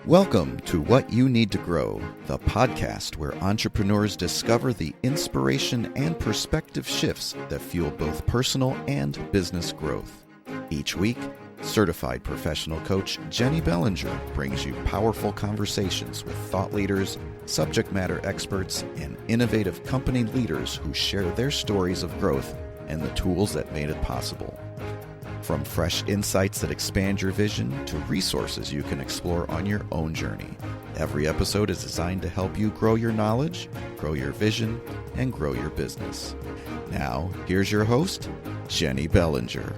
Welcome to What You Need to Grow, the podcast where entrepreneurs discover the inspiration and perspective shifts that fuel both personal and business growth. Each week, certified professional coach Jennie Bellinger brings you powerful conversations with thought leaders, subject matter experts, and innovative company leaders who share their stories of growth and the tools that made it possible. From fresh insights that expand your vision to resources you can explore on your own journey, every episode is designed to help you grow your knowledge, grow your vision, and grow your business. Now, here's your host, Jennie Bellinger.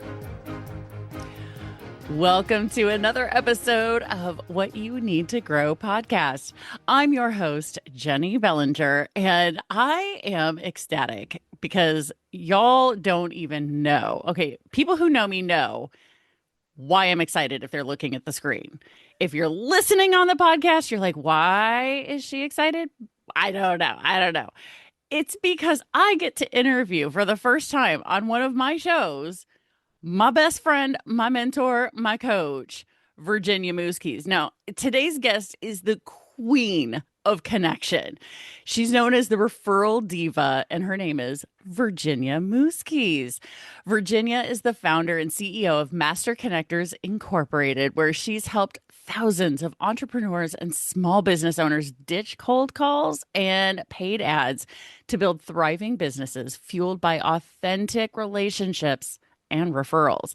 Welcome to another episode of What You Need to Grow podcast. I'm your host, Jennie Bellinger, and I am ecstatic because y'all don't even know. Okay, people who know me know why I'm excited if they're looking at the screen. If you're listening on the podcast, you're like, why is she excited? I don't know. It's because I get to interview for the first time on one of my shows my best friend, my mentor, my coach, Virginia Muzquiz. Now, today's guest is the queen of connection. She's known as the Referral Diva, and her name is Virginia Muzquiz. Virginia is the founder and CEO of Master Connectors Incorporated, where she's helped thousands of entrepreneurs and small business owners ditch cold calls and paid ads to build thriving businesses fueled by authentic relationships and referrals.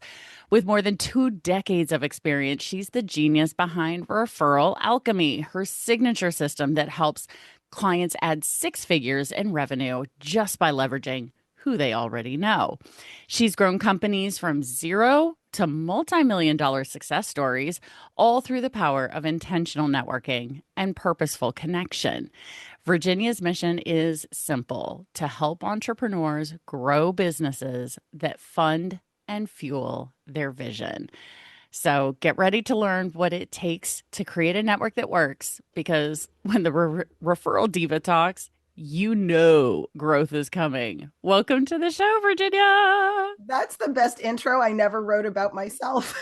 With more than 2 decades of experience, she's the genius behind Referral Alchemy, her signature system that helps clients add 6 figures in revenue just by leveraging who they already know. She's grown companies from zero to multi-million-dollar success stories, all through the power of intentional networking and purposeful connection. Virginia's mission is simple: to help entrepreneurs grow businesses that fund and fuel their vision. So get ready to learn what it takes to create a network that works, because when the Referral Diva talks, you know growth is coming. Welcome to the show, Virginia. That's the best intro I never wrote about myself.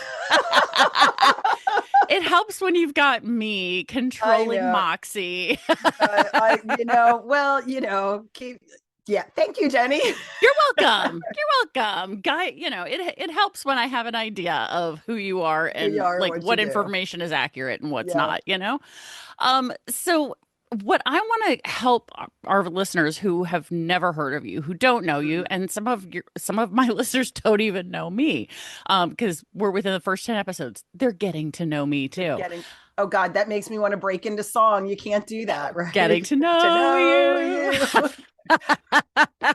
It helps when you've got me controlling Moxie. Thank you, Jennie. You're welcome. Guy, it helps when I have an idea of who you are and what information is accurate and what's not, So what I want to help our listeners who have never heard of you, who don't know you, and some of my listeners don't even know me, because we're within the first 10 episodes. They're getting to know me too. Oh God, that makes me want to break into song. You can't do that, right? Getting to know you.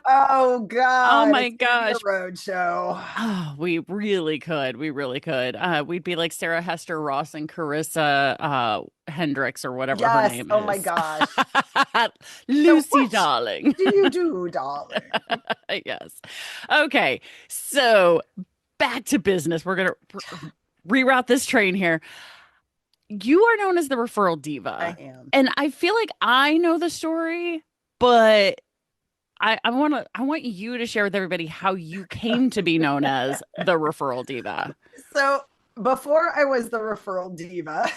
Oh God. Oh my gosh. Road show. Oh, we really could. We'd be like Sarah Hester Ross and Carissa Hendricks or whatever her name is. Oh my gosh. Lucy, darling. What do you do, darling? Yes. Okay. So back to business. We're going to reroute this train here. You are known as the Referral Diva. I am. And I feel like I know the story, but I want you to share with everybody how you came to be known as the Referral Diva. So before I was the Referral Diva,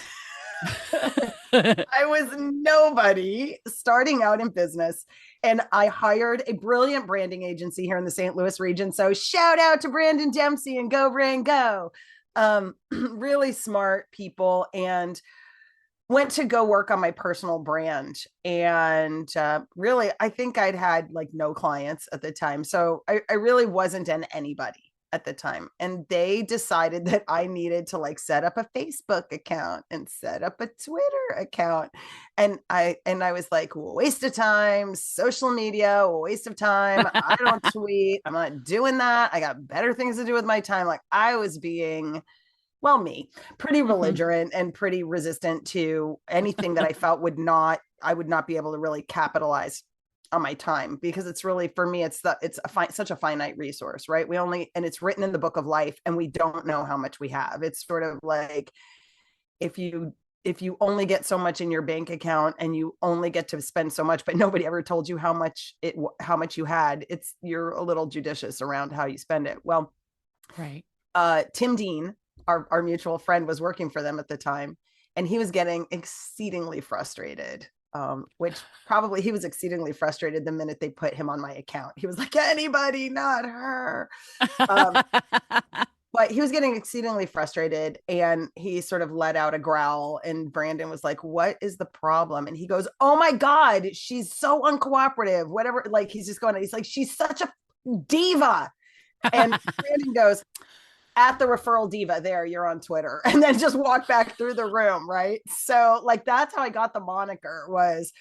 I was nobody starting out in business, and I hired a brilliant branding agency here in the St. Louis region. So shout out to Brandon Dempsey and Go Brand Go. Really smart people, and went to go work on my personal brand. And really, I think I'd had like no clients at the time. So I really wasn't an anybody at the time. And they decided that I needed to like set up a Facebook account and set up a Twitter account. And I was like, waste of time, social media, waste of time. I don't tweet. I'm not doing that. I got better things to do with my time. Like I was being pretty belligerent and pretty resistant to anything that I felt I would not be able to really capitalize on my time, because it's really, for me, such a finite resource, right? And it's written in the book of life, and we don't know how much we have. It's sort of like, if you only get so much in your bank account and you only get to spend so much, but nobody ever told you how much you had, you're a little judicious around how you spend it. Well, right. Tim Dean, our mutual friend, was working for them at the time. and he was getting exceedingly frustrated. Which probably he was exceedingly frustrated the minute they put him on my account. He was like, anybody, not her. But he was getting exceedingly frustrated, and he sort of let out a growl, and Brandon was like, what is the problem? And he goes, oh my God, she's so uncooperative, whatever. Like, he's just going, he's like, she's such a diva. And Brandon goes, at the Referral Diva, there, you're on Twitter, and then just walk back through the room. Right. So like, that's how I got the moniker, was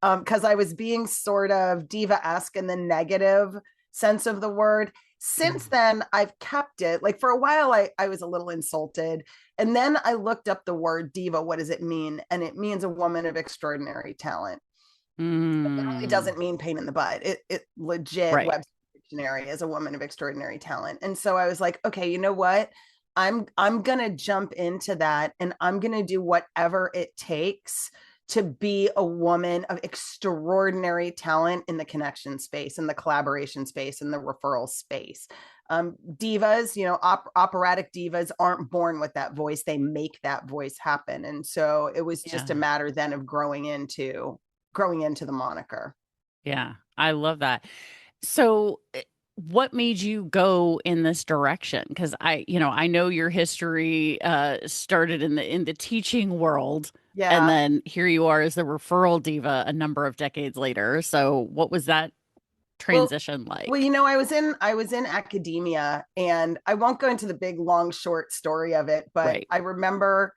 because I was being sort of diva-esque in the negative sense of the word. Since then, I've kept it. Like, for a while, I was a little insulted. And then I looked up the word diva. What does it mean? And it means a woman of extraordinary talent. It really doesn't mean pain in the butt. It legit, right. Webster Dictionary is a woman of extraordinary talent. And so I was like, okay, you know what? I'm going to jump into that, and I'm going to do whatever it takes to be a woman of extraordinary talent in the connection space, in the collaboration space, in the referral space. Divas, operatic divas aren't born with that voice. They make that voice happen. And so it was just a matter then of growing into the moniker. Yeah, I love that. So what made you go in this direction? Because I know your history started in the teaching world. Yeah. And then here you are as the referral diva a number of decades later. So what was that transition like? Well, I was in academia, and I won't go into the big, long, short story of it, but right. I remember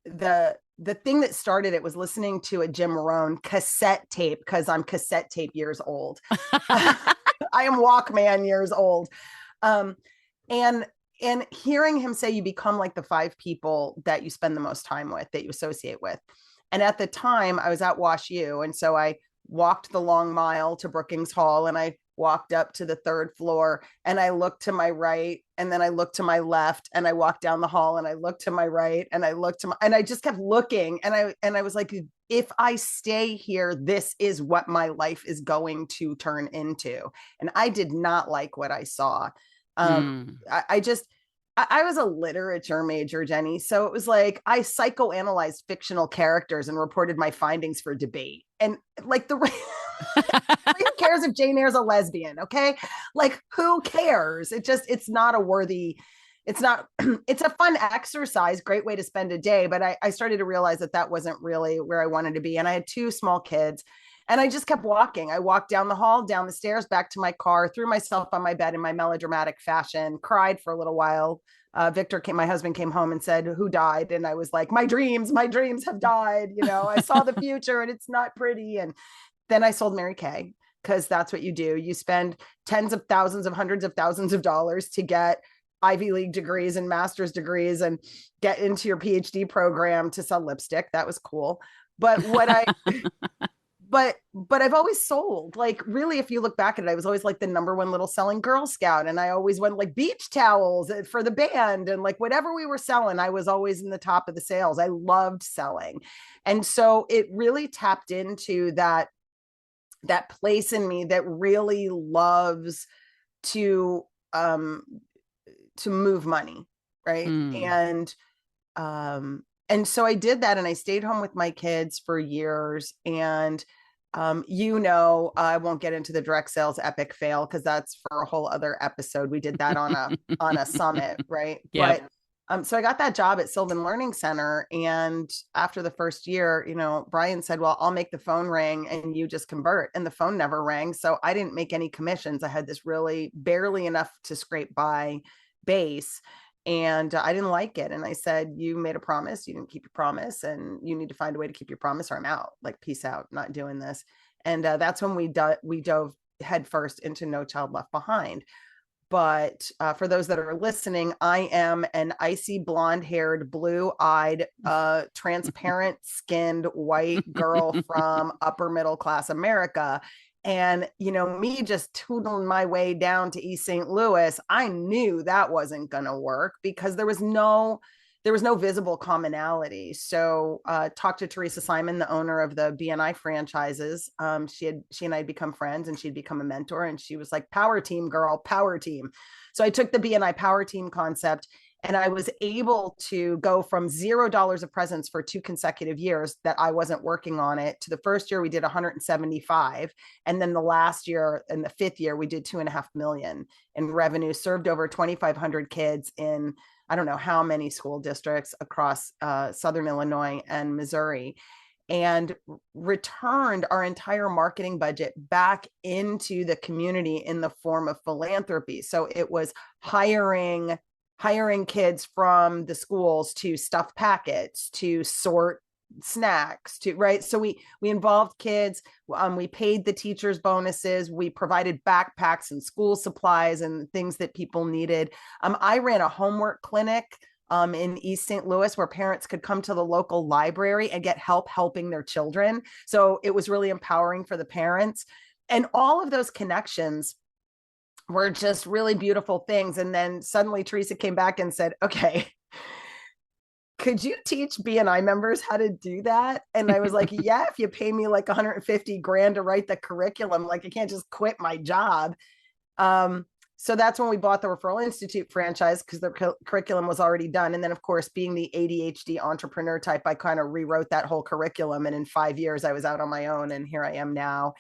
the thing that started it was listening to a Jim Rohn cassette tape, because I'm cassette tape years old. I am Walkman years old. And hearing him say, you become like the 5 people that you spend the most time with, that you associate with. And at the time I was at Wash U. And so I walked the long mile to Brookings Hall, and I walked up to the 3rd floor, and I looked to my right, and then I looked to my left, and I walked down the hall, and I looked to my right, and I looked and I just kept looking. And I was like, if I stay here, this is what my life is going to turn into. And I did not like what I saw. I was a literature major, Jenny. So it was like, I psychoanalyzed fictional characters and reported my findings for debate. And like, who cares if Jane Eyre's a lesbian? Okay. Like, who cares? It's not a worthy, it's a fun exercise, great way to spend a day. But I started to realize that wasn't really where I wanted to be. And I had 2 small kids. And I just kept walking. I walked down the hall, down the stairs, back to my car, threw myself on my bed in my melodramatic fashion, cried for a little while. My husband came home and said, who died? And I was like, my dreams have died. I saw the future, and it's not pretty. And then I sold Mary Kay, because that's what you do. You spend tens of thousands of hundreds of thousands of dollars to get Ivy League degrees and master's degrees and get into your PhD program to sell lipstick. That was cool. But but I've always sold, like, really, if you look back at it, I was always like the #1 little selling Girl Scout. And I always went like beach towels for the band, and like whatever we were selling, I was always in the top of the sales. I loved selling. And so it really tapped into that place in me that really loves to move money. Right. And so I did that, and I stayed home with my kids for years. And, I won't get into the direct sales epic fail, because that's for a whole other episode. We did that on a summit. Right. Yep. But so I got that job at Sylvan Learning Center. And after the first year, Brian said, well, I'll make the phone ring and you just convert. And the phone never rang. So I didn't make any commissions. I had this really barely enough to scrape by base. And I didn't like it. And I said, you made a promise, you didn't keep your promise, and you need to find a way to keep your promise, or I'm out. Like, peace out, not doing this. And that's when we dove headfirst into No Child Left Behind. But for those that are listening, I am an icy blonde-haired, blue-eyed, transparent skinned white girl from upper middle class America. And, me just tootling my way down to East St. Louis, I knew that wasn't going to work, because there was no visible commonality. So talked to Teresa Simon, the owner of the BNI franchises. She and I had become friends, and she'd become a mentor, and she was like, power team, girl, power team. So I took the BNI power team concept And I was able to go from $0 of presents for 2 consecutive years that I wasn't working on it, to the first year we did 175. And then the last year and the fifth year, we did 2.5 million in revenue, served over 2,500 kids in, I don't know how many school districts across Southern Illinois and Missouri, and returned our entire marketing budget back into the community in the form of philanthropy. So it was hiring kids from the schools to stuff packets, to sort snacks, to right. So we involved kids. We paid the teachers bonuses. We provided backpacks and school supplies and things that people needed. I ran a homework clinic in East St. Louis, where parents could come to the local library and get help helping their children. So it was really empowering for the parents. And all of those connections were just really beautiful things. And then suddenly Teresa came back and said, okay, could you teach BNI members how to do that? And I was like, yeah, if you pay me like 150 grand to write the curriculum, like I can't just quit my job. So that's when we bought the Referral Institute franchise, because the curriculum was already done. And then, of course, being the ADHD entrepreneur type, I kind of rewrote that whole curriculum. And in 5 years, I was out on my own. And here I am now,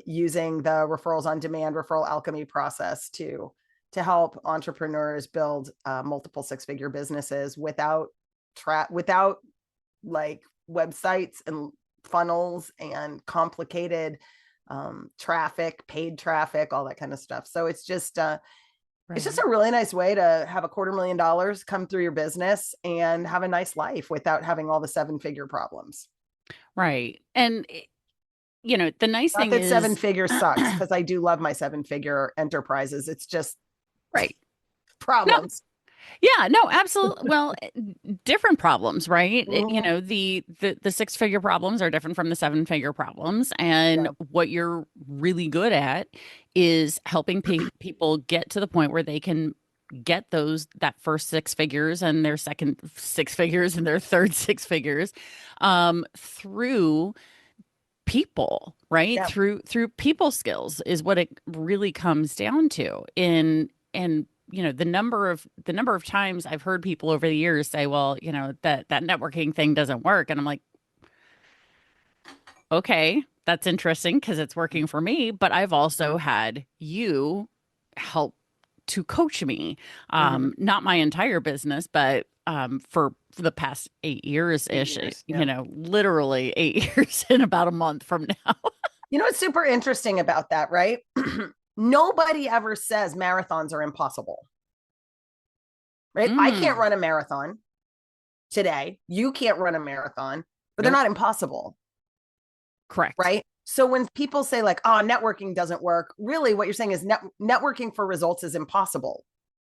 using the referrals on demand, referral alchemy process to help entrepreneurs build multiple six-figure businesses without like websites and funnels and complicated traffic, paid traffic, all that kind of stuff. So it's just it's just a really nice way to have $250,000 come through your business and have a nice life without having all the 7-figure problems. Right. And the nice thing is 7 figures sucks, because I do love my 7-figure enterprises. It's just right problems. Yeah, no, absolutely. Well, different problems, right? Mhm. The 6-figure problems are different from the 7-figure problems. And what you're really good at is helping people get to the point where they can get that first 6 figures and their second 6 figures and their third 6 figures through people, right? Yeah. Through people skills is what it really comes down to. And the number of times I've heard people over the years say, well, that networking thing doesn't work. And I'm like, okay, that's interesting because it's working for me. But I've also had you help to coach me, not my entire business, but for the past 8 years ish, literally 8 years in about a month from now. What's super interesting about that, right? Nobody ever says marathons are impossible, right? I can't run a marathon today. You can't run a marathon, but they're not impossible. Correct. Right? So when people say like, oh, networking doesn't work, really what you're saying is networking for results is impossible,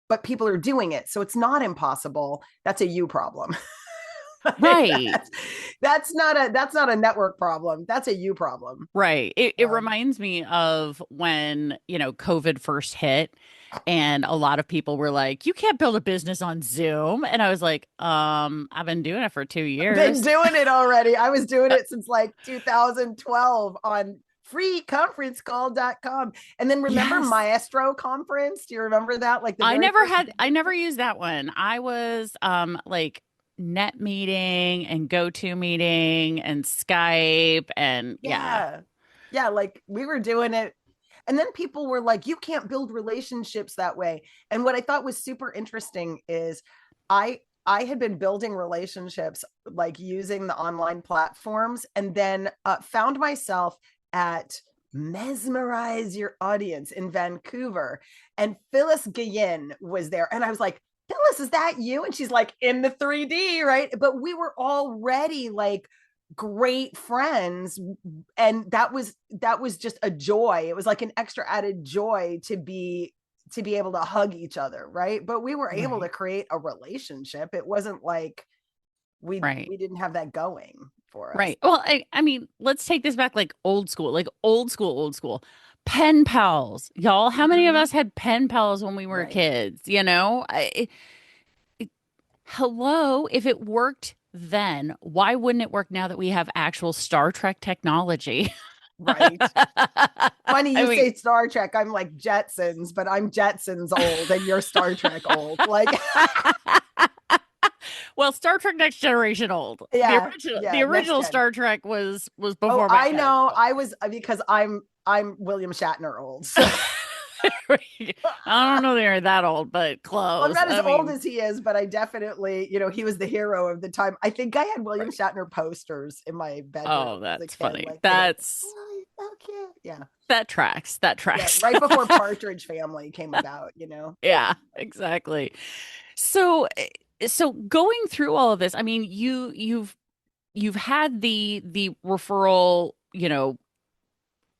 but people are doing it. So it's not impossible. That's a you problem. Right. That's not a network problem. That's a you problem. Right. It reminds me of when, COVID first hit and a lot of people were like, you can't build a business on Zoom. And I was like, I've been doing it for 2 years. Been doing it already. I was doing it since like 2012 on freeconferencecall.com. And then remember Maestro Conference? Do you remember that? Like I never used that one. I was like Net Meeting and GoToMeeting and Skype and yeah, like we were doing it. And then people were like, you can't build relationships that way. And what I thought was super interesting is I had been building relationships like using the online platforms, and then found myself at Mesmerize Your Audience in Vancouver. And Phyllis Guillen was there. And I was like, Phyllis, is that you? And she's like, in the 3D, right? But we were already like great friends. And that was just a joy. It was like an extra added joy to be able to hug each other, right? But we were able to create a relationship. It wasn't like we didn't have that going for us. Right. Well, I mean, let's take this back like old school. Pen pals, y'all. How many of us had pen pals when we were kids? Hello, if it worked then, why wouldn't it work now that we have actual Star Trek technology? Right. Funny you I mean, say Star Trek. I'm like Jetsons, but I'm Jetsons old and you're Star Trek old. Like, well, Star Trek Next Generation old. yeah, The yeah, next original gen. Star Trek was Oh, before my I time. know. I was because I'm William Shatner old. So I don't know they're that old, but I'm close. not as I old mean, as he is, but I definitely, he was the hero of the time. I think I had William right. Shatner posters in my bedroom Oh, as a that's kid. funny. Like, That's oh, so cute. Yeah. that tracks. That Yeah. tracks. Right before Partridge Family came about. Yeah, exactly. So so going through all of this, I mean, you've had the referral,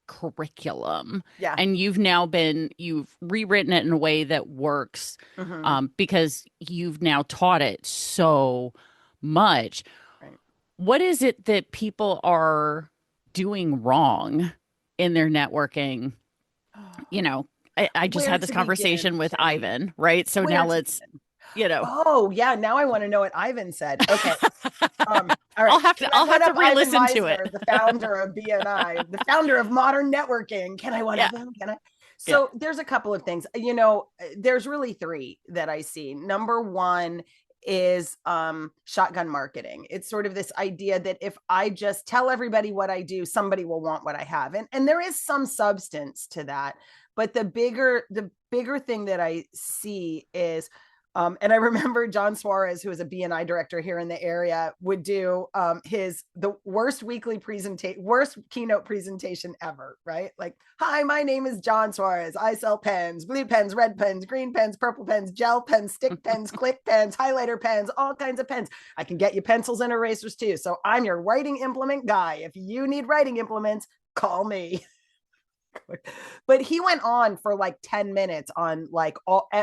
curriculum, Yeah. and you've rewritten it in a way that works, Hmm. because you've now taught it so much. Right. What is it that people are doing wrong in their networking? You know, I just Where had this to begin, conversation with Jenny? Ivan, right? So now Where to let's, begin? you know, Oh, yeah. Now I want to know what Ivan said. Okay. All I'll right. have Can to I I'll one have to up Ivan re-listen to it. Meisner, the founder of BNI, the founder of modern networking? Can I one Yeah, up him? Can I? yeah. So there's a couple of things. There's really three that I see. Number one is shotgun marketing. It's sort of this idea that if I just tell everybody what I do, somebody will want what I have. And there is some substance to that. But the bigger thing that I see is and I remember John Suarez, who is a BNI director here in the area, would do the worst worst keynote presentation ever, right? Like, hi, my name is John Suarez. I sell pens, blue pens, red pens, green pens, purple pens, gel pens, stick pens, click pens, highlighter pens, all kinds of pens. I can get you pencils and erasers too. So I'm your writing implement guy. If you need writing implements, call me. But he went on for like 10 minutes on like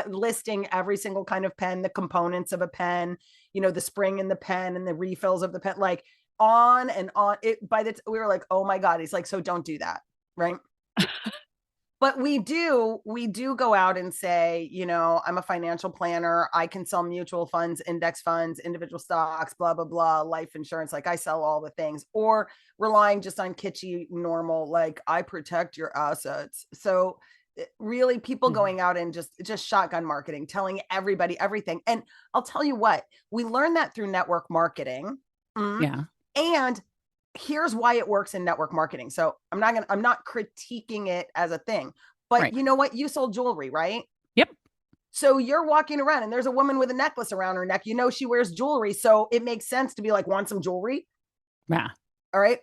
listing every single kind of pen, the components of a pen, the spring in the pen and the refills of the pen, like on and on. We were like, oh my God. He's like, so don't do that. Right. But we do go out and say, I'm a financial planner. I can sell mutual funds, index funds, individual stocks, blah, blah, blah, life insurance. Like I sell all the things, or relying just on kitschy, normal, like I protect your assets. So really people Mhm. going out and just shotgun marketing, telling everybody everything. And I'll tell you what, we learned that through network marketing. Yeah. And here's why it works in network marketing. So I'm not critiquing it as a thing, but Right. you know what? You sold jewelry, right? Yep. So you're walking around and there's a woman with a necklace around her neck. She wears jewelry. So it makes sense to be like, want some jewelry? Yeah. All right.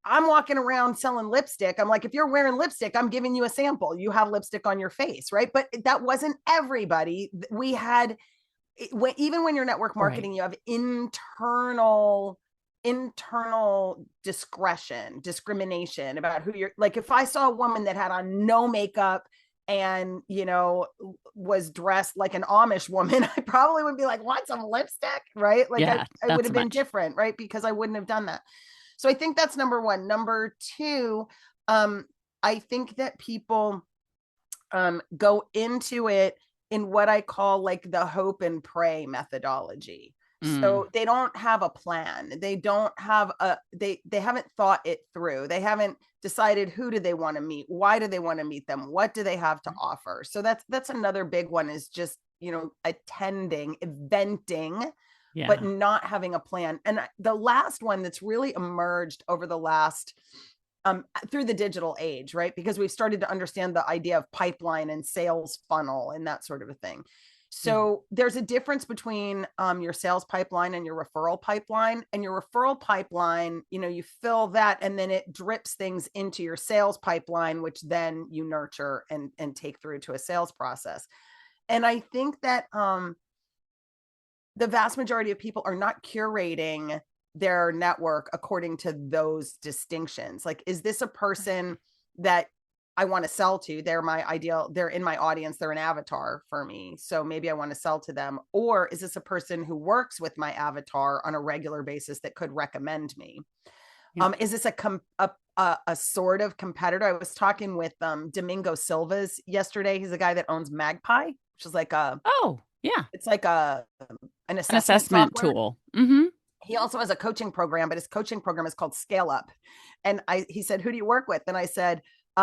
I'm walking around selling lipstick. I'm like, if you're wearing lipstick, I'm giving you a sample. You have lipstick on your face, right? But that wasn't everybody. We had, even when you're network marketing, Right. you have internal discrimination about who you're like. If I saw a woman that had on no makeup and was dressed like an Amish woman, I probably would be like, want some lipstick, right? Like Yeah. I Not would so have been much. different, right? Because I wouldn't have done that. So I think that's number one. Number two, I think that people go into it in what I call like the hope and pray methodology. Mm. So they don't have a plan. They don't have they haven't thought it through. They haven't decided who do they want to meet? Why do they want to meet them? What do they have to offer? So that's another big one, is just, attending, eventing, but Yeah. not having a plan. And the last one that's really emerged over the last through the digital age, right? Because we've started to understand the idea of pipeline and sales funnel and that sort of a thing. Mhm. So there's a difference between your sales pipeline and your referral pipeline. And your referral pipeline, you fill that and then it drips things into your sales pipeline, which then you nurture and take through to a sales process. And I think that the vast majority of people are not curating their network according to those distinctions. Like, is this a person that I want to sell to? They're my ideal, they're in my audience, they're an avatar for me. So maybe I want to sell to them. Or is this a person who works with my avatar on a regular basis that could recommend me? Yep. Is this a sort of competitor? I was talking with Domingo Silvas yesterday. He's a guy that owns Magpie, which is like Oh, yeah. it's like an An assessment assessment software. tool. Mm-hmm. he also has a coaching program, but his coaching program is called Scale Up. And he said, who do you work with? And I said,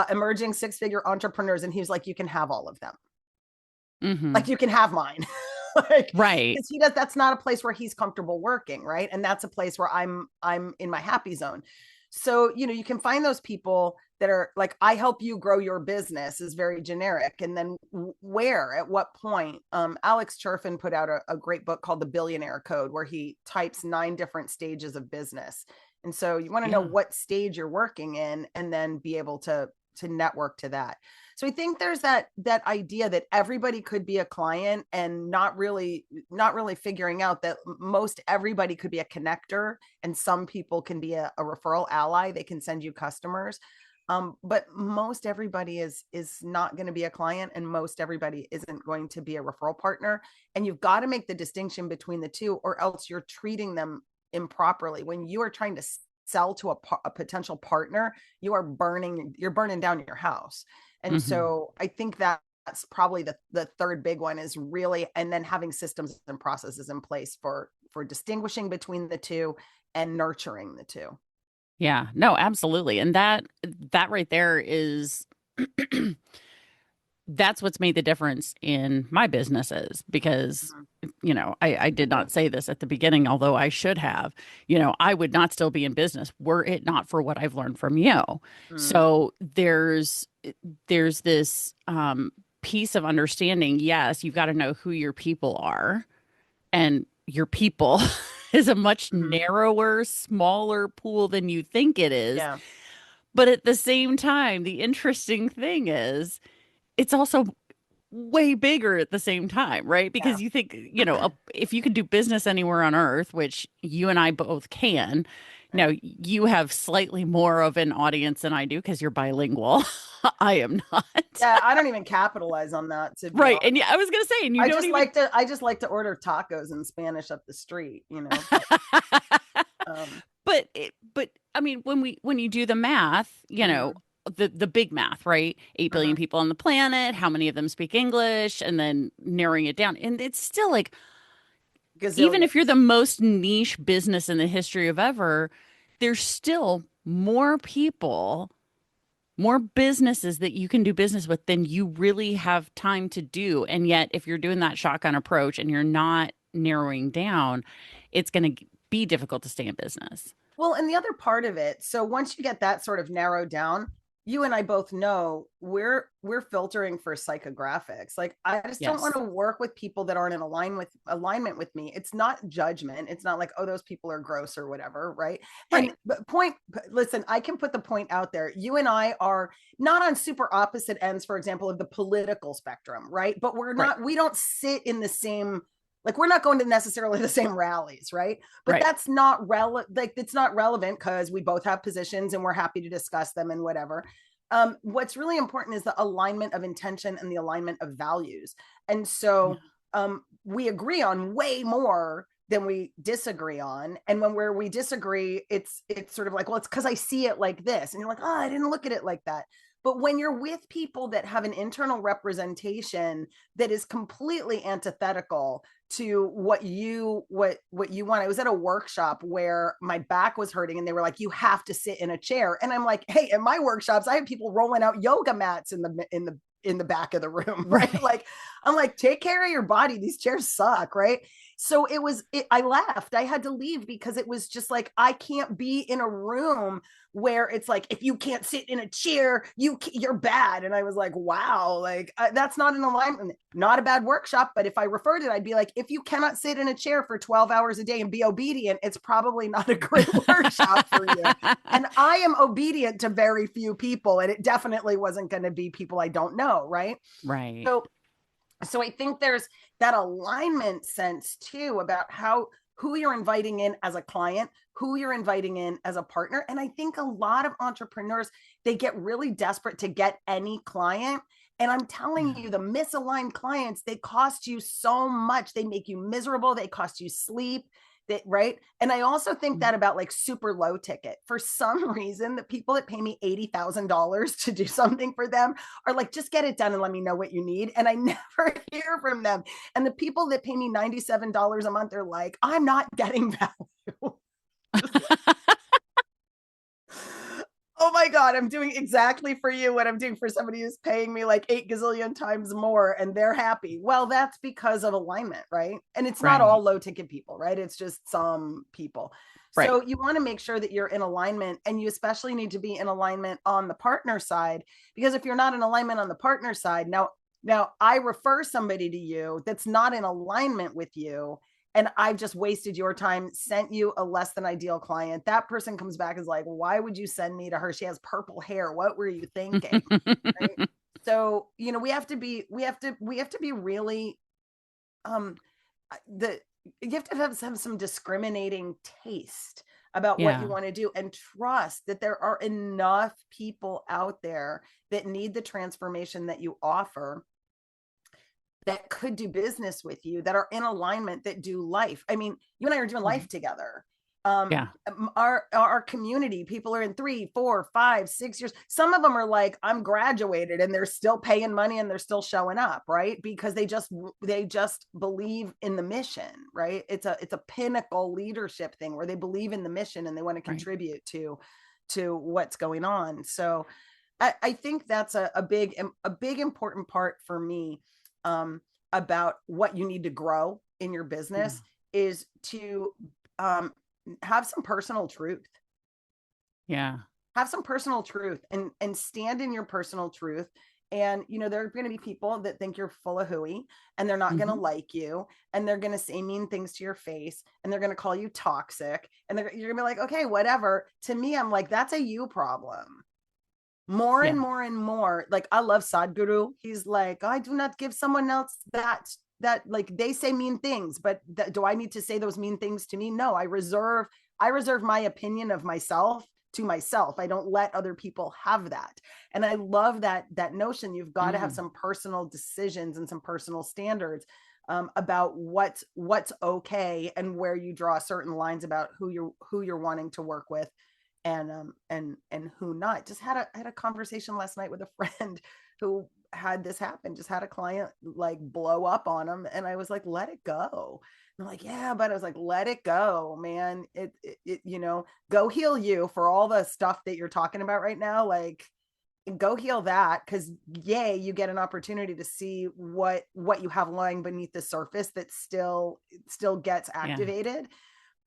emerging 6-figure entrepreneurs. And he was like, you can have all of them. Mm-hmm. Like, you can have mine. Like, right. because that's not a place where he's comfortable working. Right. And that's a place where I'm in my happy zone. So, you can find those people that are like, I help you grow your business is very generic. And then where, at what point? Alex Cherfin put out a great book called The Billionaire Code, where he types 9 different stages of business. And so you want to know what stage you're working in, and then be able to network to that. So I think there's that idea that everybody could be a client, and not really figuring out that most everybody could be a connector, and some people can be a referral ally. They can send you customers. But most everybody is not going to be a client, and most everybody isn't going to be a referral partner. And you've got to make the distinction between the two, or else you're treating them improperly. When you are trying to sell to a potential partner, you're burning down your house. And so I think that's probably the third big one, is really, and then having systems and processes in place for distinguishing between the two and nurturing the two. Yeah, no, absolutely. And that right there is that's what's made the difference in my businesses, because, I did not say this at the beginning, although I should have. I would not still be in business were it not for what I've learned from you. So there's this piece of understanding. Yes, you've got to know who your people are, and your people is a much narrower, smaller pool than you think it is. Yeah. But at the same time, the interesting thing is it's also way bigger at the same time, right? Because you think, if you could do business anywhere on earth, which you and I both can. Now, you have slightly more of an audience than I do because you're bilingual. I am not. Yeah, I don't even capitalize on that. Right. And I was going to say, and I just like to order tacos in Spanish up the street, But I mean, when you do the math, the big math, right? 8 billion people on the planet, how many of them speak English, and then narrowing it down. And it's still like, even if you're the most niche business in the history of ever, there's still more people, more businesses that you can do business with than you really have time to do. And yet, if you're doing that shotgun approach and you're not narrowing down, it's going to be difficult to stay in business. Well, and the other part of it, so once you get that sort of narrowed down, you and I both know we're filtering for psychographics. Like, I just don't want to work with people that aren't in alignment with me. It's not judgment. It's not like, oh, those people are gross or whatever. Right. And listen, I can put the point out there. You and I are not on super opposite ends, for example, of the political spectrum. Right. But we don't sit in the same, like, we're not going to necessarily the same rallies, right? But that's not relevant. Like, it's not relevant because we both have positions and we're happy to discuss them and whatever. What's really important is the alignment of intention and the alignment of values. And so we agree on way more than we disagree on. And where we disagree, it's sort of like, well, it's because I see it like this. And you're like, oh, I didn't look at it like that. But when you're with people that have an internal representation that is completely antithetical to what you want. I was at a workshop where my back was hurting and they were like, you have to sit in a chair. And I'm like, hey, in my workshops, I have people rolling out yoga mats in the back of the room, right? Like, I'm like, take care of your body. These chairs suck, right? So I left. I had to leave because it was just like, I can't be in a room where it's like, if you can't sit in a chair, you're bad. And I was like, wow, like that's not an alignment, not a bad workshop. But if I referred it, I'd be like, if you cannot sit in a chair for 12 hours a day and be obedient, it's probably not a great workshop for you. And I am obedient to very few people. And it definitely wasn't going to be people I don't know. Right. Right. So I think there's that alignment sense too about who you're inviting in as a client, who you're inviting in as a partner. And I think a lot of entrepreneurs, they get really desperate to get any client. And I'm telling you, the misaligned clients, they cost you so much. They make you miserable. They cost you sleep. right? And I also think that about like super low ticket. For some reason, the people that pay me $80,000 to do something for them are like, just get it done and let me know what you need. And I never hear from them. And the people that pay me $97 a month are like, I'm not getting value. Oh my God, I'm doing exactly for you what I'm doing for somebody who's paying me like 8 gazillion times more and they're happy. Well, that's because of alignment, right? And it's not all low ticket people, right? It's just some people. Right. So you want to make sure that you're in alignment, and you especially need to be in alignment on the partner side, because if you're not in alignment on the partner side, now I refer somebody to you that's not in alignment with you, and I've just wasted your time, sent you a less than ideal client. That person comes back and is like, why would you send me to her? She has purple hair. What were you thinking? Right? So, you know, we have to be really, you have to have some discriminating taste about what you want to do, and trust that there are enough people out there that need the transformation that you offer, that could do business with you, that are in alignment, that do life. I mean, you and I are doing life together. Our community, people are in 3, 4, 5, 6 years. Some of them are like, I'm graduated, and they're still paying money and they're still showing up, right? Because they just believe in the mission, right? It's a pinnacle leadership thing where they believe in the mission and they want to contribute to what's going on. So I think that's a big important part for me. About what you need to grow in your business is to have some personal truth. Have some personal truth and stand in your personal truth. And, you know, there are going to be people that think you're full of hooey, and they're not going to like you, and they're going to say mean things to your face, and they're going to call you toxic, and you're going to be like, okay, whatever. To me, I'm like, that's a you problem. More and more and more. Like, I love Sadhguru. He's like, I do not give someone else that like, they say mean things, but do I need to say those mean things to me? No, I reserve my opinion of myself to myself. I don't let other people have that. And I love that notion. You've got to have some personal decisions and some personal standards about what's okay, and where you draw certain lines about who you're wanting to work with, and who not. Just had a conversation last night with a friend who had this happen, just had a client like blow up on him, and I was like, let it go. And I'm like, yeah, but I was like, let it go, man. It you know, go heal you for all the stuff that you're talking about right now. Like, go heal that, because you get an opportunity to see what you have lying beneath the surface that still gets activated.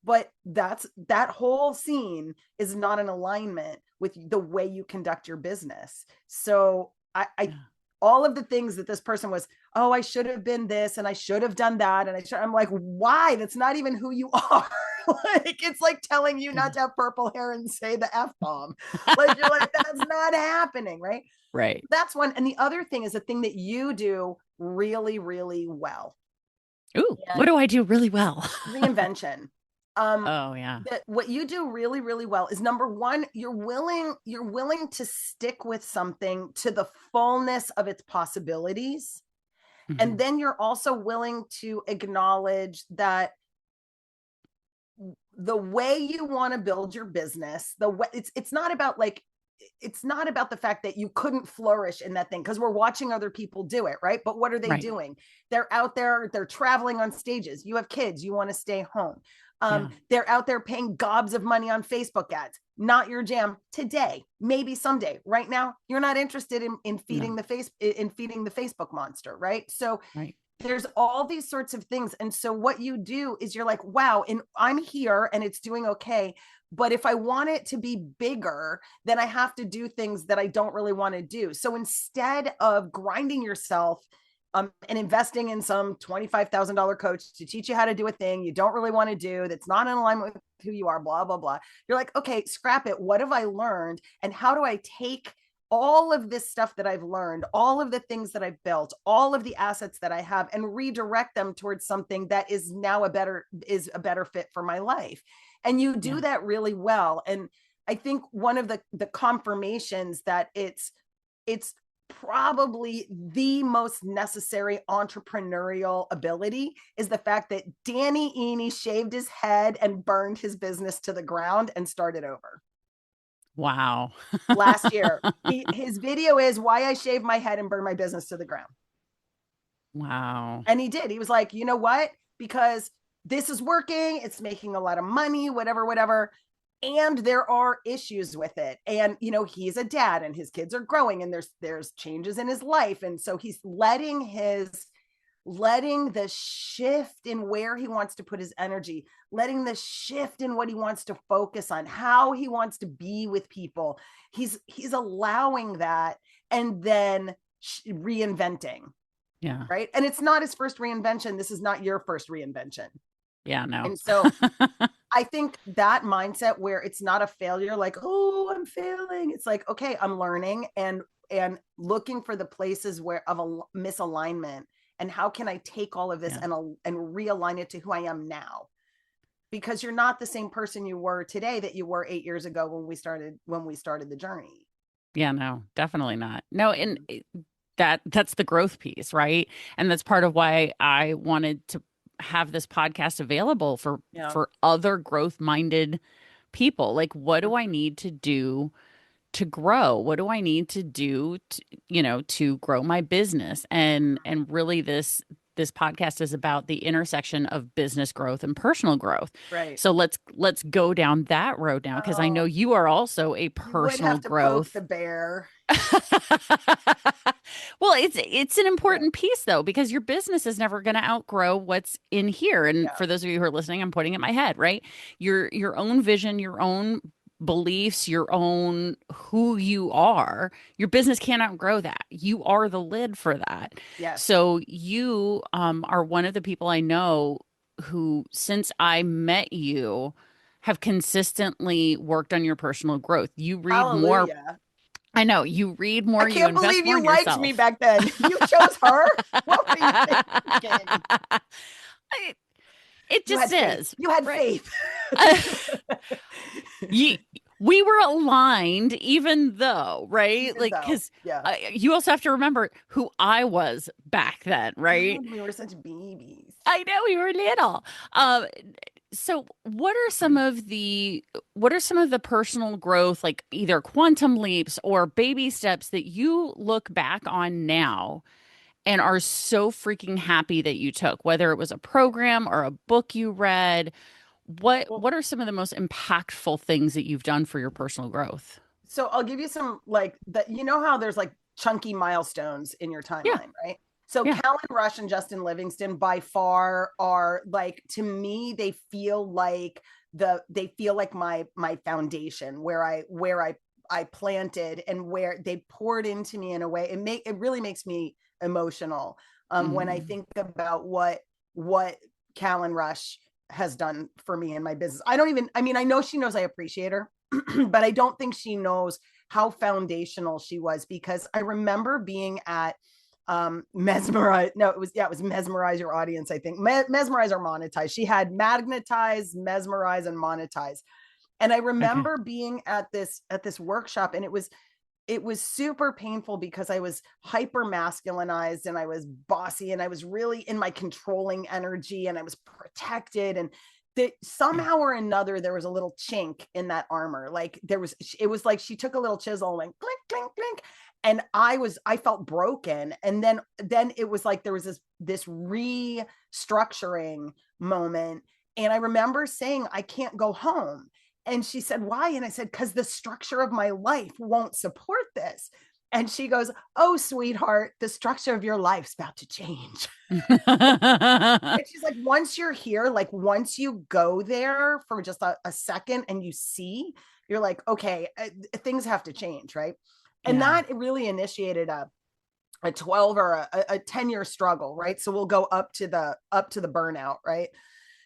But that whole scene is not in alignment with the way you conduct your business. So all of the things that this person was, oh, I should have been this, and I should have done that, and I'm like, why? That's not even who you are. Like, it's like telling you not to have purple hair and say the F-bomb. Like, you're like, that's not happening, right? Right. That's one. And the other thing is the thing that you do really, really well. Ooh, what do I do really well? Reinvention. What you do really, really well is, number one, you're willing to stick with something to the fullness of its possibilities. And then you're also willing to acknowledge that the way you want to build your business, it's not about the fact that you couldn't flourish in that thing, because we're watching other people do it, right? But what are they doing? They're out there, they're traveling on stages. You have kids, you want to stay home. They're out there paying gobs of money on Facebook ads. Not your jam today, maybe someday. Right now, you're not interested in feeding the Facebook monster, right? So there's all these sorts of things. And so what you do is you're like, wow, and I'm here and it's doing okay. But if I want it to be bigger, then I have to do things that I don't really want to do. So instead of grinding yourself and investing in some $25,000 coach to teach you how to do a thing you don't really want to do, that's not in alignment with who you are, blah, blah, blah. You're like, okay, scrap it. What have I learned? And how do I take all of this stuff that I've learned, all of the things that I've built, all of the assets that I have, and redirect them towards something that is now a better fit for my life? And you do that really well. And I think one of the confirmations that it's probably the most necessary entrepreneurial ability is the fact that Danny Iny shaved his head and burned his business to the ground and started over. Wow. Last year. His video is why I shaved my head and burned my business to the ground. Wow. And he did. He was like, you know what? Because this is working. It's making a lot of money, whatever. And there are issues with it. And, you know, he's a dad and his kids are growing and there's changes in his life. And so he's letting the shift in where he wants to put his energy, letting the shift in what he wants to focus on, how he wants to be with people. He's allowing that and then reinventing. Yeah. Right. And it's not his first reinvention. This is not your first reinvention. Yeah, no. And so I think that mindset where it's not a failure, like, oh, I'm failing. It's like, okay, I'm learning and looking for the places where of a misalignment and how can I take all of this and realign it to who I am now? Because you're not the same person you were today that you were 8 years ago when we started the journey. Yeah, no, definitely not. No. And that's the growth piece, right? And that's part of why I wanted to have this podcast available for other growth-minded people. Like, what do I need to do to grow? What do I need to do to grow my business? And really this podcast is about the intersection of business growth and personal growth. Right. So let's go down that road now, because I know you are also a personal growth. Poke the bear. Well, it's an important piece though, because your business is never going to outgrow what's in here. And for those of you who are listening, I'm pointing at my head, right? Your own vision, your own beliefs, your own who you are, your business can't outgrow that. You are the lid for that. Yes. So you are one of the people I know who, since I met you, have consistently worked on your personal growth. You read more. I know you read more. I can't believe you liked yourself. me back then. You chose her. What were you thinking? It just is. You had faith. We were aligned, even though, right? Because you also have to remember who I was back then, right? We were such babies. I know, we were little. So what are some of the personal growth, like either quantum leaps or baby steps that you look back on now and are so freaking happy that you took, whether it was a program or a book you read? What are some of the most impactful things that you've done for your personal growth? So I'll give you some, like, that, you know how there's like chunky milestones in your timeline, right? So Callan Rush and Justin Livingston by far are, like, to me, they feel like my foundation where I planted and where they poured into me in a way. It really makes me emotional when I think about what Callan Rush has done for me in my business. I know she knows I appreciate her, but I don't think she knows how foundational she was, because I remember being at Mesmerize. No, it was Mesmerize Your Audience. I think Mesmerize or Monetize. She had Magnetize, Mesmerize, and Monetize. And I remember being at this workshop, and it was super painful because I was hyper masculinized and I was bossy and I was really in my controlling energy and I was protected, and somehow or another there was a little chink in that armor. Like it was like she took a little chisel and went clink, clink, clink. And I felt broken. And then it was like there was this restructuring moment. And I remember saying, I can't go home. And she said, why? And I said, because the structure of my life won't support this. And she goes, oh, sweetheart, the structure of your life's about to change. And she's like, once you're here, like once you go there for just a second and you see, you're like, okay, things have to change, right? And that really initiated a 12 or a 10-year struggle, right? So we'll go up to the burnout, right?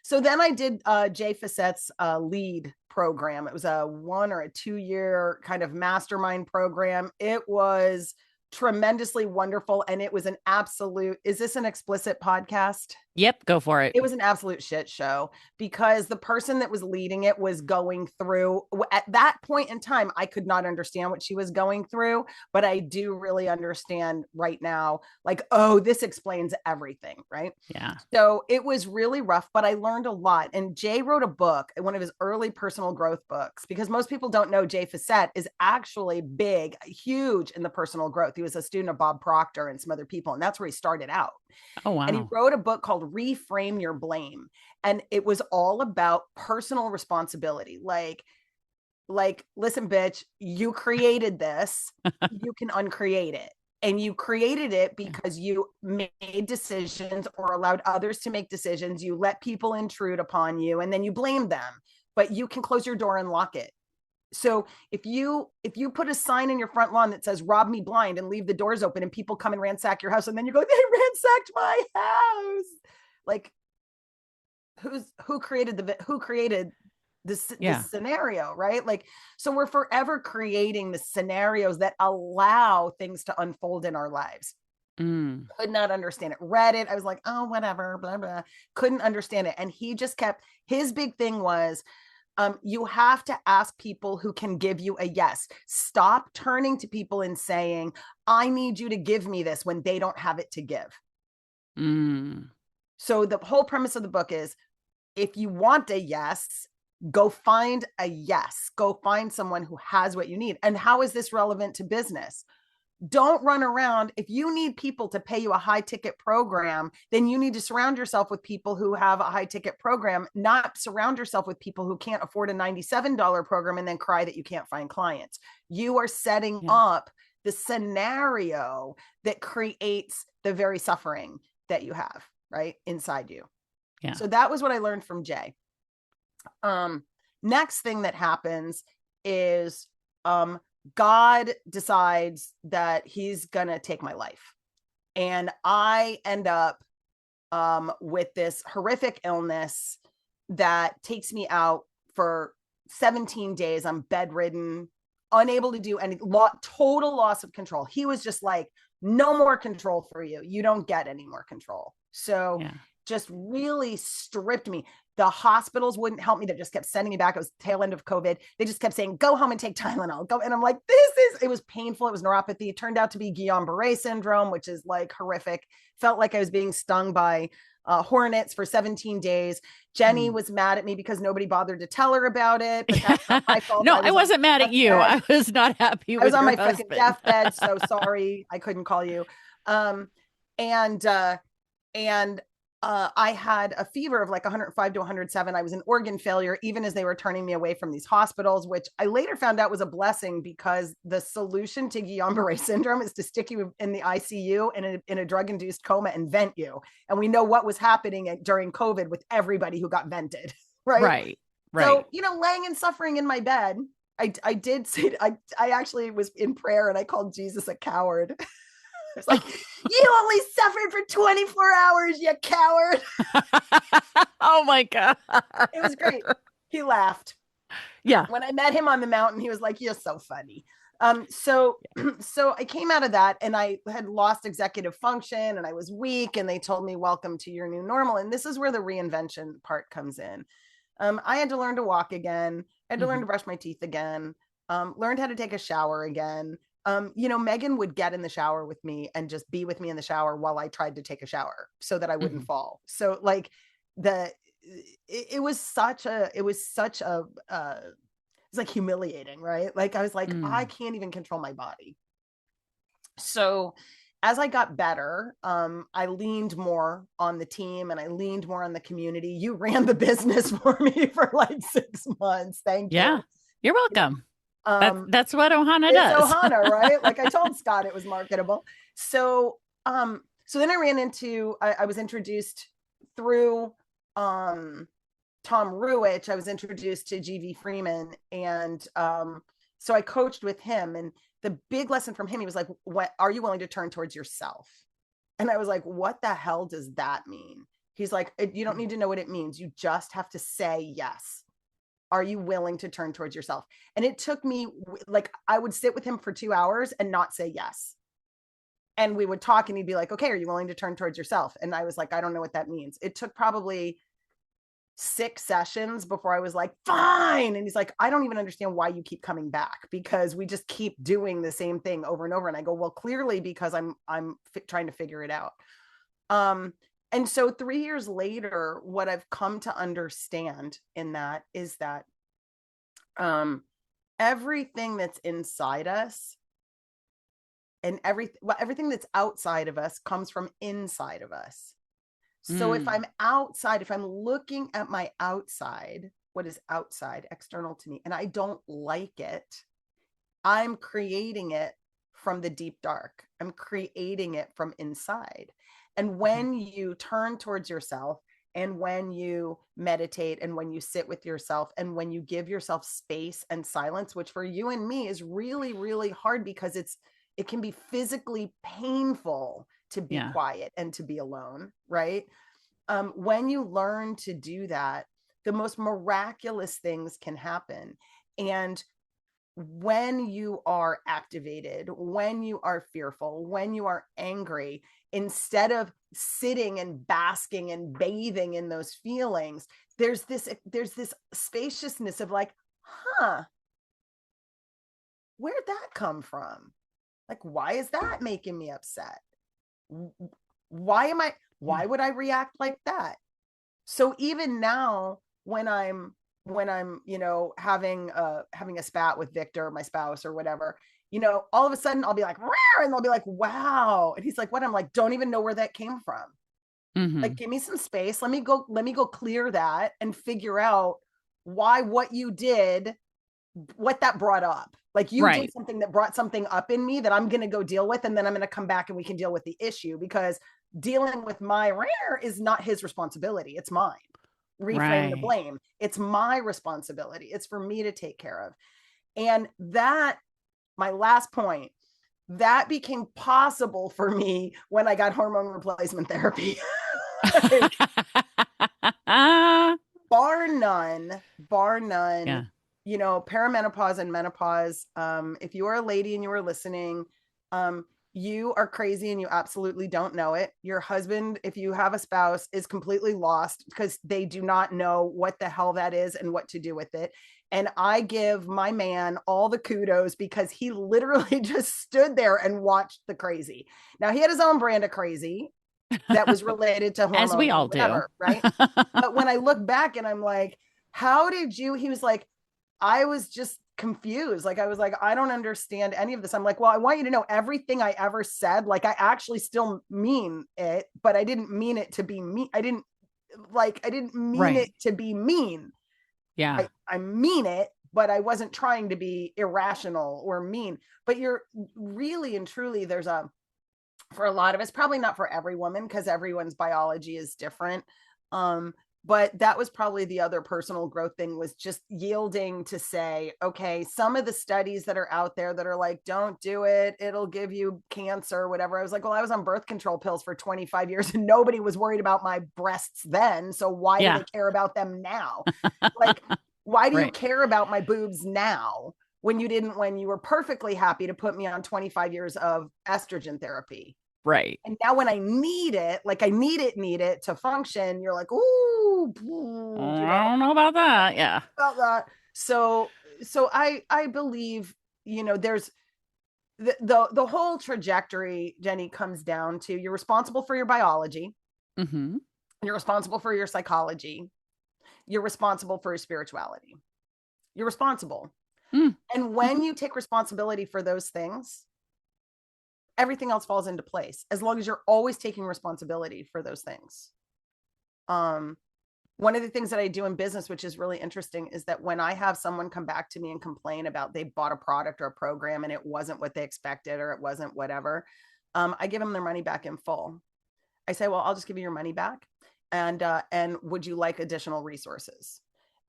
So then I did Jay Facette's lead program. It was a 1 or 2 year kind of mastermind program. It was tremendously wonderful. And it was an absolute, is this an explicit podcast? Yep, go for it. It was an absolute shit show because the person that was leading it was going through, at that point in time, I could not understand what she was going through, but I do really understand right now, like, oh, this explains everything, right? Yeah. So it was really rough, but I learned a lot. And Jay wrote a book, one of his early personal growth books, because most people don't know Jay Facette is actually big, huge in the personal growth. He was a student of Bob Proctor and some other people, and that's where he started out. Oh, wow. And he wrote a book called Reframe Your Blame. And it was all about personal responsibility. Like, listen, bitch, you created this, you can uncreate it. And you created it because you made decisions or allowed others to make decisions. You let people intrude upon you and then you blame them, but you can close your door and lock it. So if you put a sign in your front lawn that says "rob me blind" and leave the doors open and people come and ransack your house, and then you go, they ransacked my house, like who created this scenario, right? Like, so we're forever creating the scenarios that allow things to unfold in our lives. Could not understand it. Read it, I was like, oh, whatever, blah blah. Couldn't understand it. And he just kept, his big thing was, you have to ask people who can give you a yes. Stop turning to people and saying, I need you to give me this, when they don't have it to give. So the whole premise of the book is, if you want a yes, go find a yes. Go find someone who has what you need. And how is this relevant to business? Don't run around. If you need people to pay you a high ticket program, then you need to surround yourself with people who have a high ticket program, not surround yourself with people who can't afford a $97 program and then cry that you can't find clients. You are setting up the scenario that creates the very suffering that you have right inside you. Yeah. So that was what I learned from Jay. Next thing that happens is, God decides that he's going to take my life. And I end up with this horrific illness that takes me out for 17 days. I'm bedridden, unable to do any, total loss of control. He was just like, no more control for you. You don't get any more control. So just really stripped me. The hospitals wouldn't help me. They just kept sending me back. It was tail end of COVID. They just kept saying, go home and take Tylenol. Go. And I'm like, it was painful. It was neuropathy. It turned out to be Guillain-Barré syndrome, which is like horrific. Felt like I was being stung by hornets for 17 days. Jennie was mad at me because nobody bothered to tell her about it. But that's not my fault. No, I wasn't mad at you. I was not happy with I was on my husband. fucking deathbed. So sorry. I couldn't call you. I had a fever of like 105 to 107. I was an organ failure, even as they were turning me away from these hospitals, which I later found out was a blessing, because the solution to Guillain-Barré syndrome is to stick you in the ICU and in a drug-induced coma and vent you. And we know what was happening during COVID with everybody who got vented, right? Right. So, laying and suffering in my bed, I did say, I actually was in prayer and I called Jesus a coward. It's like, you only suffered for 24 hours, you coward. Oh my God. It was great. He laughed. Yeah. When I met him on the mountain, he was like, you're so funny. So I came out of that and I had lost executive function and I was weak, and they told me, welcome to your new normal. And this is where the reinvention part comes in. I had to learn to walk again. I had to learn to brush my teeth again. Learned how to take a shower again. Megan would get in the shower with me and just be with me in the shower while I tried to take a shower so that I wouldn't fall. So like it was like humiliating, right? Like I was like, I can't even control my body. So as I got better, I leaned more on the team and I leaned more on the community. You ran the business for me for like 6 months. Thank you. Yeah, you're welcome. That's what Ohana does. Ohana, right? Like I told Scott it was marketable. So then I ran into, I was introduced through Tom Ruich. I was introduced to GV Freeman. And so I coached with him, and the big lesson from him, he was like, what are you willing to turn towards yourself? And I was like, what the hell does that mean? He's like, you don't need to know what it means. You just have to say yes. Are you willing to turn towards yourself? And it took me, like, I would sit with him for 2 hours and not say yes. And we would talk and he'd be like, okay, are you willing to turn towards yourself? And I was like, I don't know what that means. It took probably 6 sessions before I was like, fine. And he's like, I don't even understand why you keep coming back, because we just keep doing the same thing over and over. And I go, well, clearly because I'm trying to figure it out. And so 3 years later, what I've come to understand in that is that everything that's inside us and everything that's outside of us comes from inside of us. So if I'm outside, if I'm looking at my outside, what is outside, external to me, and I don't like it, I'm creating it from the deep dark. I'm creating it from inside. And when you turn towards yourself, and when you meditate, and when you sit with yourself, and when you give yourself space and silence, which for you and me is really, really hard, because it can be physically painful to be quiet and to be alone, right? When you learn to do that, the most miraculous things can happen. And when you are activated, when you are fearful, when you are angry, instead of sitting and basking and bathing in those feelings, there's this spaciousness of like, where'd that come from? Like, why is that making me upset? Why would I react like that? So even now, when I'm, having a spat with Victor, my spouse, or whatever, all of a sudden I'll be like, rah, and they'll be like, wow. And he's like, what? I'm like, don't even know where that came from. Like, give me some space. Let me go clear that and figure out why what you did, what that brought up. Like, you did something that brought something up in me that I'm going to go deal with. And then I'm going to come back and we can deal with the issue, because dealing with my rare is not his responsibility. It's mine. Reframe the blame. It's my responsibility. It's for me to take care of. And that, my last point, that became possible for me when I got hormone replacement therapy. Bar none, perimenopause and menopause. If you are a lady and you are listening, you are crazy and you absolutely don't know it. Your husband, if you have a spouse, is completely lost because they do not know what the hell that is and what to do with it. And I give my man all the kudos, because he literally just stood there and watched the crazy. Now, he had his own brand of crazy that was related to hormones, as we all do, right? But when I look back and I'm like, how did you, he was like, I was just confused. Like, I was like, I don't understand any of this. I'm like, well, I want you to know everything I ever said, like, I actually still mean it, but I didn't mean it to be mean. I didn't mean it to be mean. Yeah. I mean it, but I wasn't trying to be irrational or mean. But you're really and truly, for a lot of us, probably not for every woman, because everyone's biology is different. But that was probably the other personal growth thing, was just yielding to say, okay, some of the studies that are out there that are like, don't do it, it'll give you cancer or whatever. I was like, well, I was on birth control pills for 25 years and nobody was worried about my breasts then. So why do they care about them now? Like, why do you care about my boobs now when you were perfectly happy to put me on 25 years of estrogen therapy? Right. And now when I need it, like I need it to function, you're like, ooh, I don't know about that. Yeah. About that. So I believe, there's the whole trajectory, Jennie, comes down to, you're responsible for your biology. You're responsible for your psychology. You're responsible for your spirituality. You're responsible. And when you take responsibility for those things, everything else falls into place, as long as you're always taking responsibility for those things. One of the things that I do in business, which is really interesting, is that when I have someone come back to me and complain about they bought a product or a program and it wasn't what they expected, or it wasn't whatever, I give them their money back in full. I say, well, I'll just give you your money back. And would you like additional resources?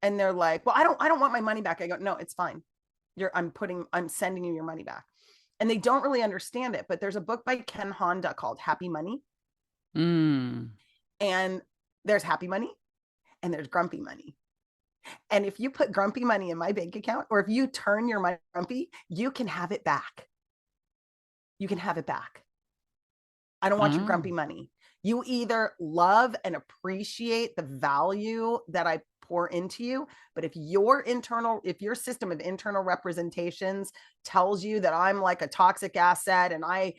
And they're like, well, I don't want my money back. I go, no, it's fine. I'm sending you your money back. And they don't really understand it, but there's a book by Ken Honda called Happy Money. And there's happy money and there's grumpy money. And if you put grumpy money in my bank account, or if you turn your money grumpy, you can have it back. You can have it back. I don't want your Oh, grumpy money. You either love and appreciate the value that I pour into you, but if your system of internal representations tells you that I'm like a toxic asset and I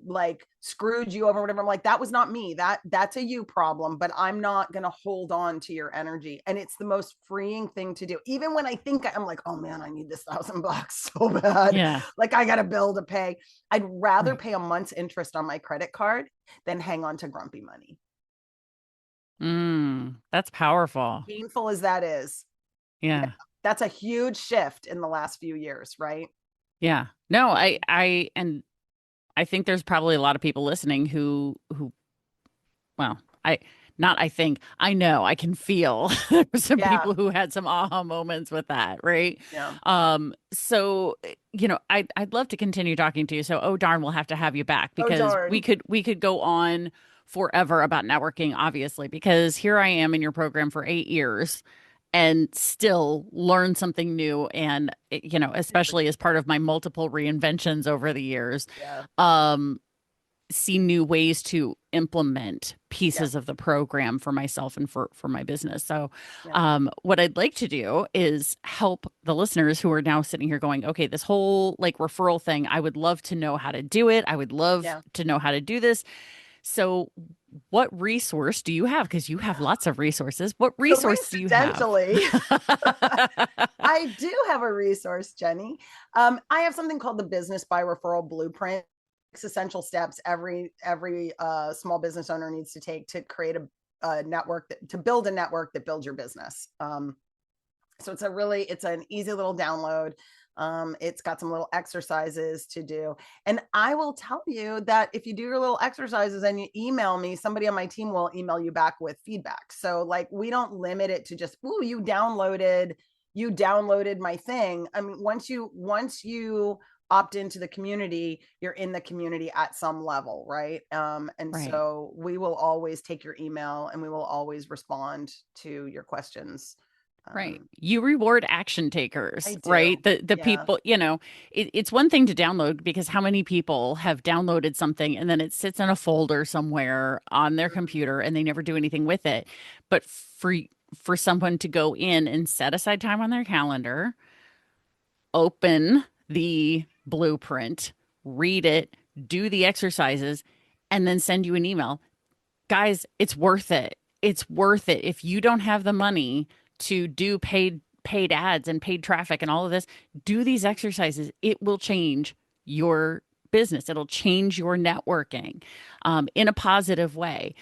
like screwed you over, whatever, I'm like, that was not me. That's a you problem, but I'm not going to hold on to your energy. And it's the most freeing thing to do. Even when I think I'm like, oh man, I need this $1,000 so bad. yeah. Like I got a bill to pay. I'd rather Right. pay a month's interest on my credit card than hang on to grumpy money. That's powerful. Painful as that is. Yeah. Yeah. That's a huge shift in the last few years, right? Yeah. No, and I think there's probably a lot of people listening well, I think, I know, I can feel there were some Yeah. people who had some aha moments with that, right? Yeah. So, I'd love to continue talking to you. So, oh darn, we'll have to have you back Oh, because we darn. could go on forever about networking, obviously, because here I am in your program for 8 years and still learn something new. And, especially as part of my multiple reinventions over the years. Yeah. Um, see new ways to implement Yeah. pieces of the program for myself and for my business. So, Yeah. what I'd like to do is help the listeners who are now sitting here going, okay, this whole like referral thing, I would love to know how to do it. I would love Yeah. to know how to do this. So, what resource do you have? Because you have lots of resources. What resource do you have? Coincidentally, I do have a resource, Jenny. I have something called the Business by Referral Blueprint. Six essential steps every small business owner needs to take to create a network to build a network that builds your business. So it's an easy little download. It's got some little exercises to do. And I will tell you that if you do your little exercises and you email me, somebody on my team will email you back with feedback. So like, we don't limit it to just, ooh, you downloaded my thing. I mean, once you opt into the community, you're in the community at some level, right? And Right. so we will always take your email and we will always respond to your questions. Right. Um, You reward action I takers, do. right? The Yeah. people, it's one thing to download because how many people have downloaded something and then it sits in a folder somewhere on their computer and they never do anything with it. But for someone to go in and set aside time on their calendar, open the blueprint, read it, do the exercises, and then send you an email. Guys, it's worth it. It's worth it. If you don't have the money to do paid ads and paid traffic and all of this, do these exercises. It will change your business. It'll change your networking in a positive way.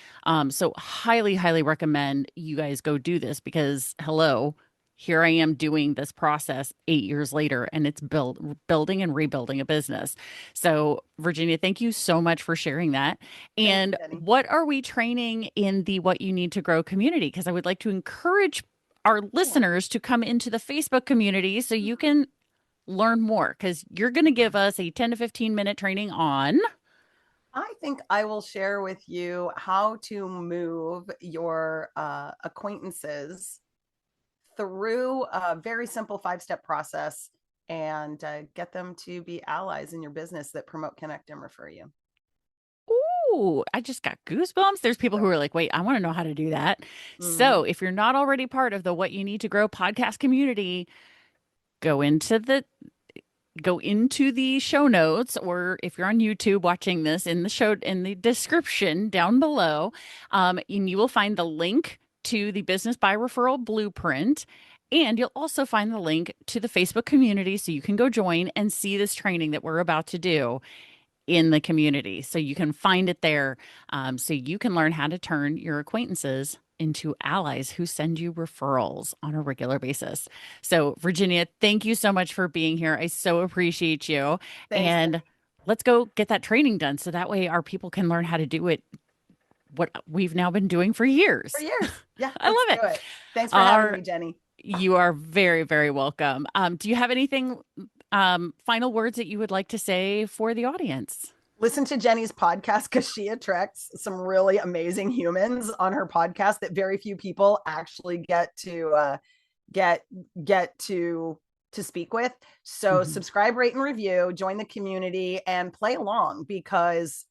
So highly, highly recommend you guys go do this because hello, here I am doing this process 8 years later, and it's building and rebuilding a business. So, Virginia, thank you so much for sharing that. Thank you, And Jenny. what are we training in the What You Need to Grow community? Because I would like to encourage our Cool. listeners to come into the Facebook community so you can learn more because you're going to give us a 10 to 15-minute training on. I think I will share with you how to move your acquaintances through a very simple 5-step process and get them to be allies in your business that promote, connect, and refer you. Ooh, I just got goosebumps. There's people who are like, wait, I want to know how to do that. Mm-hmm. So if you're not already part of the What You Need to Grow podcast community, go into the show notes, or if you're on YouTube watching this in the description down below, and you will find the link to the Business by Referral Blueprint. And you'll also find the link to the Facebook community so you can go join and see this training that we're about to do in the community. So you can find it there. So you can learn how to turn your acquaintances into allies who send you referrals on a regular basis. So, Virginia, thank you so much for being here. I so appreciate you. Thanks, And Jenny. let's go get that training done so that way our people can learn how to do it, what we've now been doing for For years. years. Yeah, I let's love do it. it. Thanks for having Our, me, Jenny. you are very, very welcome. Do you have anything, final words that you would like to say for the audience? Listen to Jenny's podcast because she attracts some really amazing humans on her podcast that very few people actually get to get to speak with. So Mhm. subscribe, rate, and review, join the community, and play along because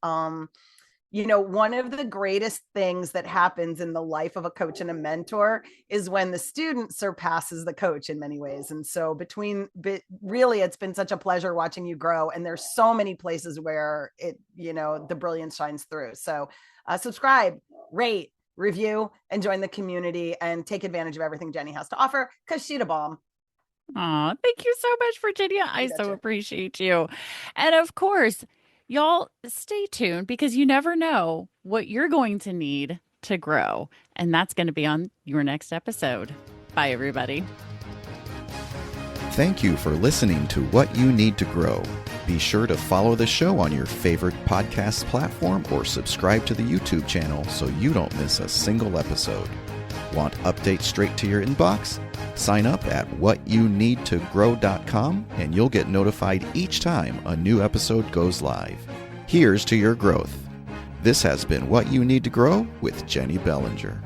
one of the greatest things that happens in the life of a coach and a mentor is when the student surpasses the coach in many ways. And so really, it's been such a pleasure watching you grow. And there's so many places where the brilliance shines through. So subscribe, rate, review, and join the community and take advantage of everything Jennie has to offer, because she's a bomb. Aw, thank you so much, Virginia. I so appreciate you. And of course, y'all stay tuned, because you never know what you're going to need to grow. And that's going to be on your next episode. Bye, everybody. Thank you for listening to What You Need to Grow. Be sure to follow the show on your favorite podcast platform or subscribe to the YouTube channel so you don't miss a single episode. Want updates straight to your inbox? Sign up at whatyouneedtogrow.com and you'll get notified each time a new episode goes live. Here's to your growth. This has been What You Need to Grow with Jennie Bellinger.